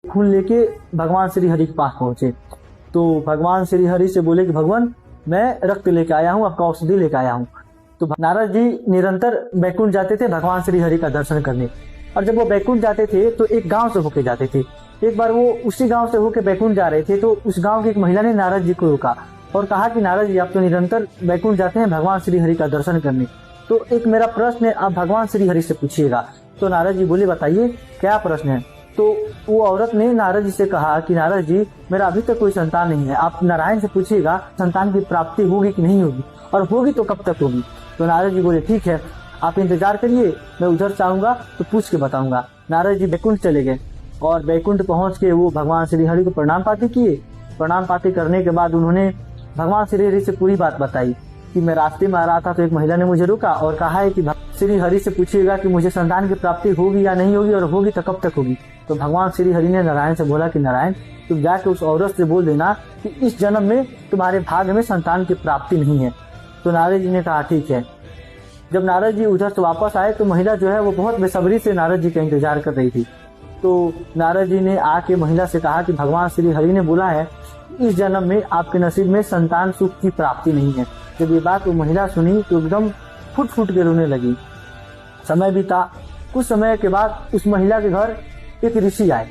खून लेके भगवान श्री हरि के पास पहुंचे। तो भगवान श्री हरि से बोले कि भगवान मैं रक्त लेके आया हूँ, आपका औषधि लेके आया हूँ। तो नारद जी निरंतर बैकुंठ जाते थे भगवान श्री हरि का दर्शन करने, और जब वो बैकुंठ जाते थे तो एक गांव से होके जाते थे। एक बार वो उसी गांव से होके बैकुंठ जा रहे थे, तो उस गांव की एक महिला ने नारद जी को रोका और कहा कि नारद जी आप तो निरंतर बैकुंठ जाते हैं भगवान श्री हरि का दर्शन करने, तो एक मेरा प्रश्न है, आप भगवान श्री हरि से पूछिएगा। तो नारद जी बोले बताइए क्या प्रश्न है। तो वो औरत ने नारद जी से कहा कि नारद जी मेरा अभी तक कोई संतान नहीं है, आप नारायण से पूछिएगा संतान की प्राप्ति होगी कि नहीं होगी, और होगी तो कब तक होगी। तो नारद जी बोले ठीक है, आप इंतजार करिए, मैं उधर से आऊंगा तो पूछ के बताऊंगा। नारद जी बैकुंठ चले गए और बैकुंठ पहुंच के वो भगवान श्री हरि को प्रणाम पाती किए। प्रणाम पाती करने के बाद उन्होंने भगवान श्री हरि से पूरी बात बताई कि मैं रास्ते में आ रहा था तो एक महिला ने मुझे रोका और कहा है कि श्री हरि से पूछिएगा कि मुझे संतान की प्राप्ति होगी या नहीं होगी, और होगी तो कब तक होगी। तो भगवान श्री हरि ने नारायण से बोला कि नारायण तुम जाके उस औरत से बोल देना कि इस जन्म में तुम्हारे भाग्य में संतान की प्राप्ति नहीं है। तो नारद जी ने कहा ठीक है। जब नारद जी उधर से वापस आए तो महिला जो है वो बहुत बेसब्री से नारद जी का इंतजार कर रही थी। तो नारद जी ने आके महिला से कहा कि भगवान श्री हरि ने बोला है इस जन्म में आपके नसीब में संतान सुख की प्राप्ति नहीं है। जब ये बात वो महिला सुनी तो एकदम फुट फुट के रोने लगी। समय बीता, कुछ समय के बाद उस महिला के घर एक ऋषि आए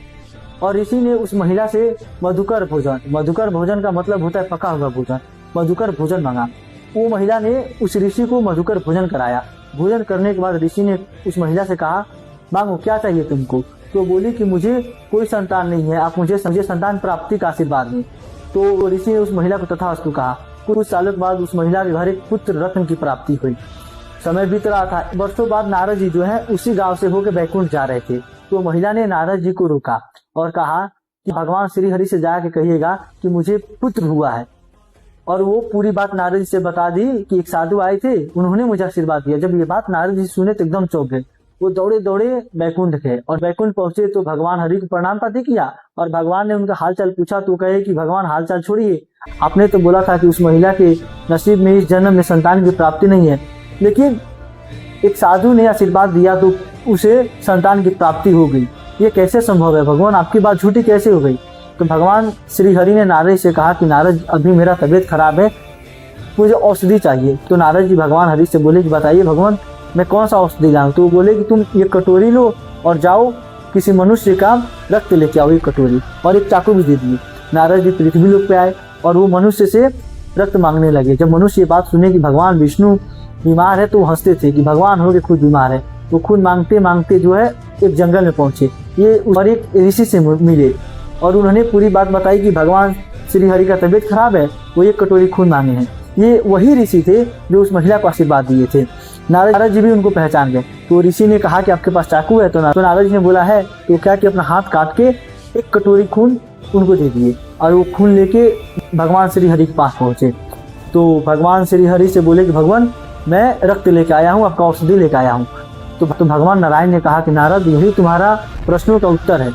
और ऋषि ने उस महिला से मधुकर भोजन का मतलब होता है पका हुआ भोजन, मधुकर भोजन मांगा। वो महिला ने उस ऋषि को मधुकर भोजन कराया। भोजन करने के बाद ऋषि ने उस महिला से कहा मांगो क्या चाहिए तुमको। तो बोली कि मुझे कोई संतान नहीं है, आप मुझे संतान प्राप्ति का आशीर्वाद दें। तो ऋषि ने उस महिला को तथास्तु कहा। कुछ सालों के बाद उस महिला के घर एक पुत्र रत्न की प्राप्ति हुई। समय बीत रहा था, वर्षों बाद नारद जी जो है उसी गांव से होकर बैकुंठ जा रहे थे। तो महिला ने नारद जी को रोका और कहा कि भगवान श्री हरि से जाके कहिएगा कि मुझे पुत्र हुआ है। और वो पूरी बात नारद जी से बता दी कि एक साधु आए थे, उन्होंने मुझे आशीर्वाद दिया। जब ये बात नारद जी सुने तो एकदम चौंक गए। वो दौड़े दौड़े बैकुंठ गए और बैकुंठ पहुंचे तो भगवान हरि को प्रणाम पाती किया और भगवान ने उनका हालचाल पूछा। तो कहे कि भगवान हालचाल छोड़िए, आपने तो बोला था कि उस महिला के नसीब में इस जन्म में संतान की प्राप्ति नहीं है, लेकिन एक साधु ने आशीर्वाद दिया तो उसे संतान की प्राप्ति हो गई। ये कैसे संभव है भगवान, आपकी बात झूठी कैसे हो गई। तो भगवान श्री हरि ने नारद से कहा कि नारद अभी मेरा तबीयत खराब है, मुझे औषधि चाहिए। तो नारद जी भगवान हरि से बोले कि बताइए भगवान मैं कौन सा औषधि लाऊं। तो बोले कि तुम ये कटोरी लो और जाओ किसी मनुष्य का रक्त लेके आओ, एक कटोरी, और एक चाकू भी दे दिए। नारद जी पृथ्वी लोक पे आए और वो मनुष्य से रक्त मांगने लगे। जब मनुष्य ये बात सुने कि भगवान विष्णु बीमार है तो वो हंसते थे कि भगवान हो के खुद बीमार है। वो खुद मांगते मांगते जो है एक जंगल में पहुंचे। ये और एक ऋषि से मिले और उन्होंने पूरी बात बताई कि भगवान श्री हरि का तबीयत खराब है, वो एक कटोरी खून मांगे हैं। ये वही ऋषि थे जो उस महिला को आशीर्वाद दिए थे। नारद जी भी उनको पहचान गए। तो ऋषि ने कहा कि आपके पास चाकू है। तो नारद जी ने बोला है। तो क्या कि अपना हाथ काट के एक कटोरी खून उनको दे दिए और वो खून लेके भगवान श्री हरि के पास पहुंचे। तो भगवान श्री हरि से बोले कि भगवान मैं रक्त लेके आया हूँ, आपका औषधि लेके आया हूँ। तो भगवान नारायण ने कहा कि नारद यही तुम्हारा प्रश्नों का उत्तर है।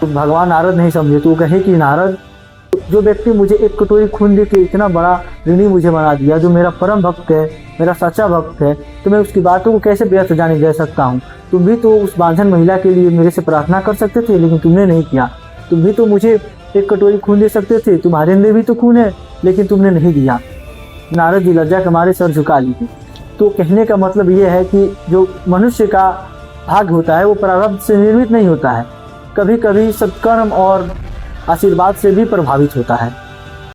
तो भगवान नारद नहीं समझे। तो वो कहे कि नारद जो व्यक्ति मुझे एक कटोरी खून दे के इतना बड़ा ऋणी मुझे बना दिया, जो मेरा परम भक्त है, मेरा सच्चा भक्त है, तो मैं उसकी बातों को कैसे व्यर्थ जाने दे सकता हूँ। तुम भी तो उस बांझन महिला के लिए मेरे से प्रार्थना कर सकते थे, लेकिन तुमने नहीं किया। तुम भी तो मुझे एक कटोरी खून दे सकते थे, तुम्हारे अंदर भी तो खून है, लेकिन तुमने नहीं दिया। नारद जी लज्जा के मारे सर झुका लिए। तो कहने का मतलब ये है कि जो मनुष्य का भाग्य होता है वो प्रारब्ध से निर्मित नहीं होता है, कभी कभी सत्कर्म और आशीर्वाद से भी प्रभावित होता है।